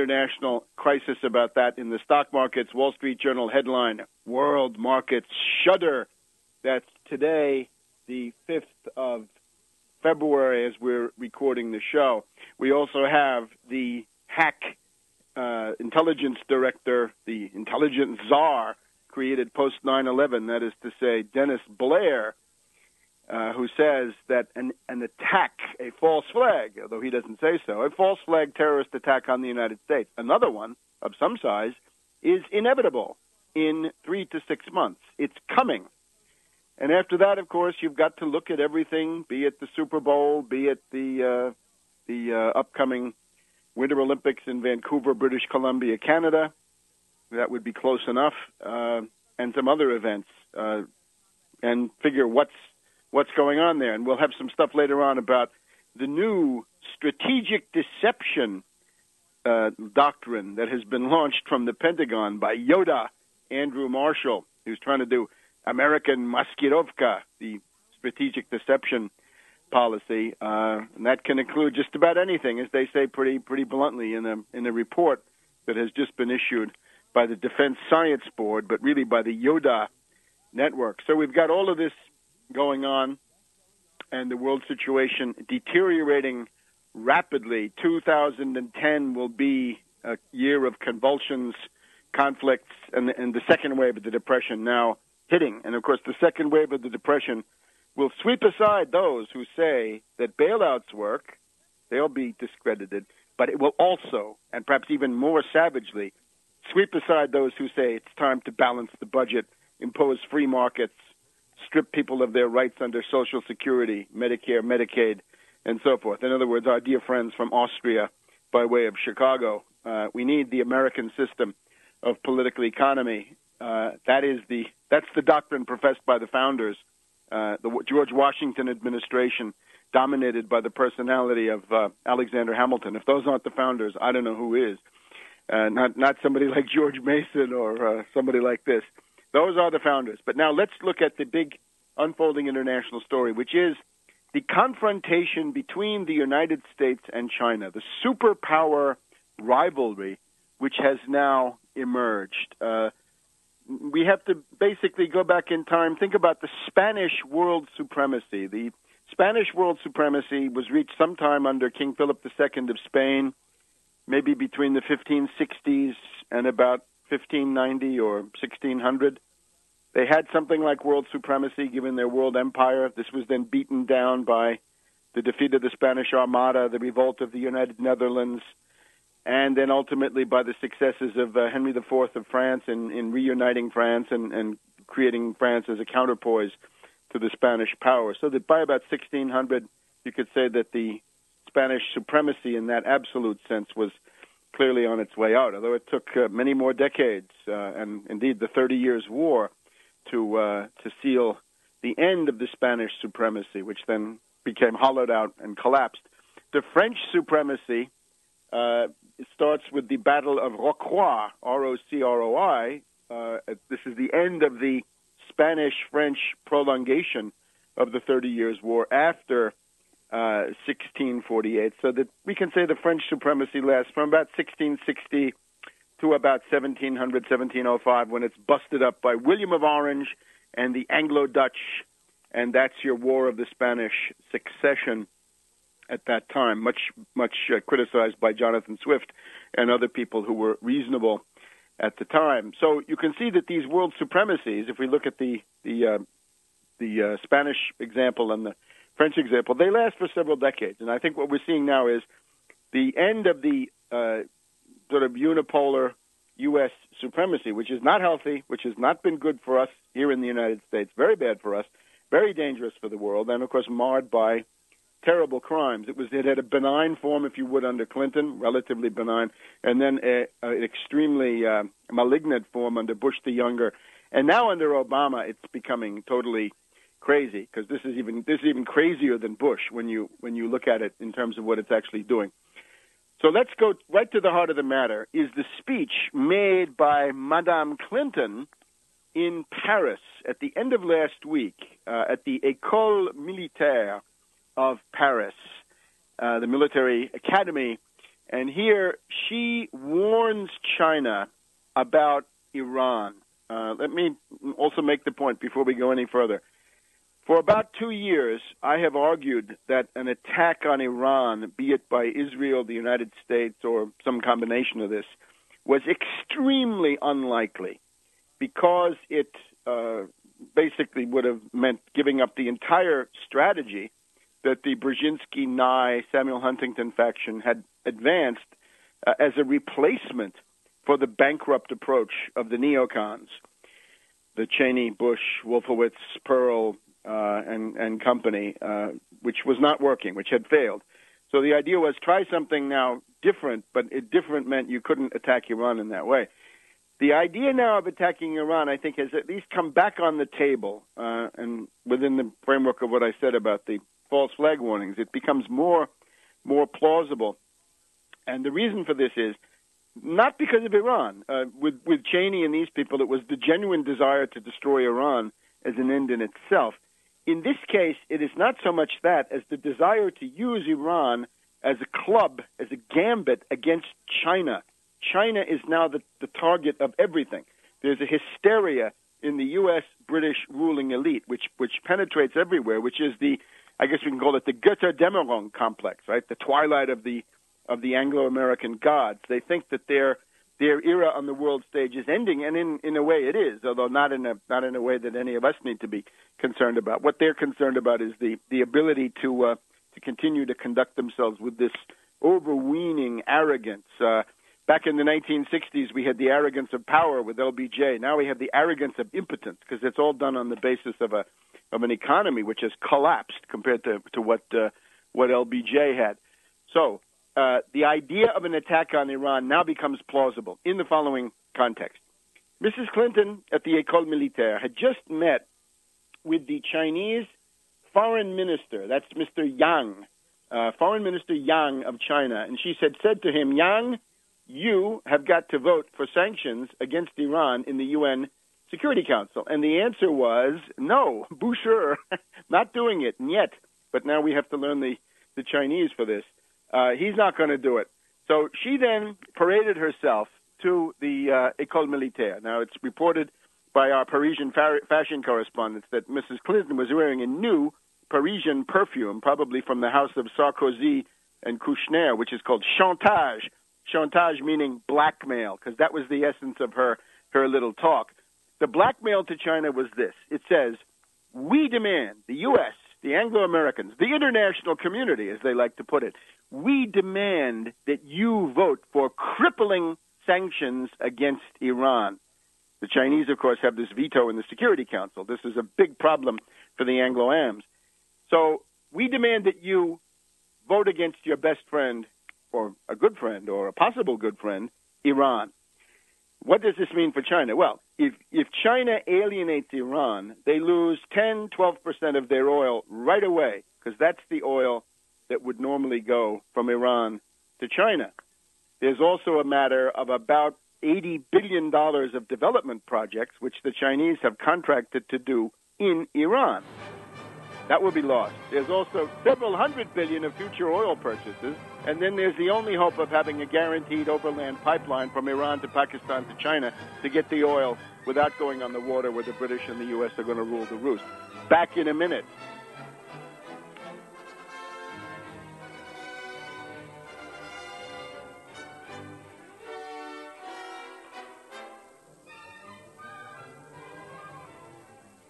international crisis about that in the stock markets. Wall Street Journal headline, World Markets Shudder. That's today, the 5th of February, as we're recording the show. We also have the hack intelligence director, the intelligence czar, created post 9/11, that is to say, Dennis Blair, who says that an attack, a false flag, although he doesn't say so, a false flag terrorist attack on the United States, another one of some size, is inevitable in 3 to 6 months. It's coming. And after that, of course, you've got to look at everything, be it the Super Bowl, be it the upcoming Winter Olympics in Vancouver, British Columbia, Canada. That would be close enough, and some other events, and figure what's going on there. And we'll have some stuff later on about the new strategic deception doctrine that has been launched from the Pentagon by Yoda, Andrew Marshall, who's trying to do American Maskirovka, the strategic deception policy, and that can include just about anything, as they say pretty bluntly in a report that has just been issued by the Defense Science Board, but really by the Yoda network. So we've got all of this going on, and the world situation deteriorating rapidly. 2010 will be a year of convulsions, conflicts, and the second wave of the Depression now hitting. And, of course, the second wave of the Depression will sweep aside those who say that bailouts work. They'll be discredited. But it will also, and perhaps even more savagely, sweep aside those who say it's time to balance the budget, impose free markets, strip people of their rights under Social Security, Medicare, Medicaid, and so forth. In other words, our dear friends from Austria by way of Chicago, we need the American system of political economy. That's the doctrine professed by the founders, the George Washington administration, dominated by the personality of Alexander Hamilton. If those aren't the founders, I don't know who is. Not somebody like George Mason or somebody like this. Those are the founders. But now let's look at the big unfolding international story, which is the confrontation between the United States and China, the superpower rivalry which has now emerged. We have to basically go back in time, think about the Spanish world supremacy. The Spanish world supremacy was reached sometime under King Philip II of Spain, maybe between the 1560s and about 1590 or 1600. They had something like world supremacy given their world empire. This was then beaten down by the defeat of the Spanish Armada, the revolt of the United Netherlands, and then ultimately by the successes of Henry IV of France in reuniting France and creating France as a counterpoise to the Spanish power. So that by about 1600, you could say that the Spanish supremacy in that absolute sense was clearly on its way out, although it took many more decades, and indeed the 30 Years' War, to seal the end of the Spanish supremacy, which then became hollowed out and collapsed. The French supremacy starts with the Battle of Rocroi, R-O-C-R-O-I. This is the end of the Spanish-French prolongation of the 30 Years' War after 1648, so that we can say the French supremacy lasts from about 1660 to about 1700, 1705, when it's busted up by William of Orange and the Anglo-Dutch, and that's your War of the Spanish Succession at that time, much criticized by Jonathan Swift and other people who were reasonable at the time. So you can see that these world supremacies, if we look at the Spanish example and the French example, they last for several decades. And I think what we're seeing now is the end of the sort of unipolar U.S. supremacy, which is not healthy, which has not been good for us here in the United States, very bad for us, very dangerous for the world, and, of course, marred by terrible crimes. It had a benign form, if you would, under Clinton, relatively benign, and then an extremely malignant form under Bush the Younger. And now under Obama, it's becoming totally crazy, because this is even crazier than Bush when you look at it in terms of what it's actually doing. So let's go right to the heart of the matter, is the speech made by Madame Clinton in Paris at the end of last week at the École Militaire of Paris, the military academy. And here she warns China about Iran. Let me also make the point before we go any further. For about 2 years, I have argued that an attack on Iran, be it by Israel, the United States, or some combination of this, was extremely unlikely because it basically would have meant giving up the entire strategy that the Brzezinski, Nye, Samuel Huntington faction had advanced as a replacement for the bankrupt approach of the neocons, the Cheney, Bush, Wolfowitz, Pearl, and company, which was not working, which had failed. So the idea was try something now different, but different meant you couldn't attack Iran in that way. The idea now of attacking Iran, I think, has at least come back on the table, and within the framework of what I said about the false flag warnings, it becomes more plausible. And the reason for this is not because of Iran. With Cheney and these people, it was the genuine desire to destroy Iran as an end in itself. In this case, it is not so much that as the desire to use Iran as a club, as a gambit against China. China is now the target of everything. There's a hysteria in the U.S. British ruling elite, which penetrates everywhere, which is I guess we can call it the Götterdämmerung complex, right? The twilight of the Anglo-American gods. They think that their era on the world stage is ending, and in a way it is, although not in a way that any of us need to be concerned about. What they're concerned about is the ability to continue to conduct themselves with this overweening arrogance. Back in the 1960s, we had the arrogance of power with LBJ. Now we have the arrogance of impotence because it's all done on the basis of an economy which has collapsed compared to what LBJ had. So the idea of an attack on Iran now becomes plausible in the following context. Mrs. Clinton at the École Militaire had just met with the Chinese foreign minister, that's Mr. Yang, Foreign Minister Yang of China, and she said to him, Yang, you have got to vote for sanctions against Iran in the UN Security Council. And the answer was, no, Boucher, not doing it yet. But now we have to learn the Chinese for this. He's not going to do it. So she then paraded herself to the École Militaire. Now, it's reported by our Parisian fashion correspondents that Mrs. Clinton was wearing a new Parisian perfume, probably from the house of Sarkozy and Kouchner, which is called Chantage. Chantage meaning blackmail, because that was the essence of her little talk. The blackmail to China was this. It says, we demand, the U.S., the Anglo-Americans, the international community, as they like to put it, we demand that you vote for crippling sanctions against Iran. The Chinese, of course, have this veto in the Security Council. This is a big problem for the Anglo-Ams. So we demand that you vote against your best friend or a good friend or a possible good friend, Iran. What does this mean for China? Well, if China alienates Iran, they lose 10, 12% of their oil right away, because that's the oil that would normally go from Iran to China. There's also a matter of about $80 billion of development projects, which the Chinese have contracted to do in Iran. That will be lost. There's also several $100 billion of future oil purchases, and then there's the only hope of having a guaranteed overland pipeline from Iran to Pakistan to China to get the oil without going on the water where the British and the U.S. are going to rule the roost. Back in a minute.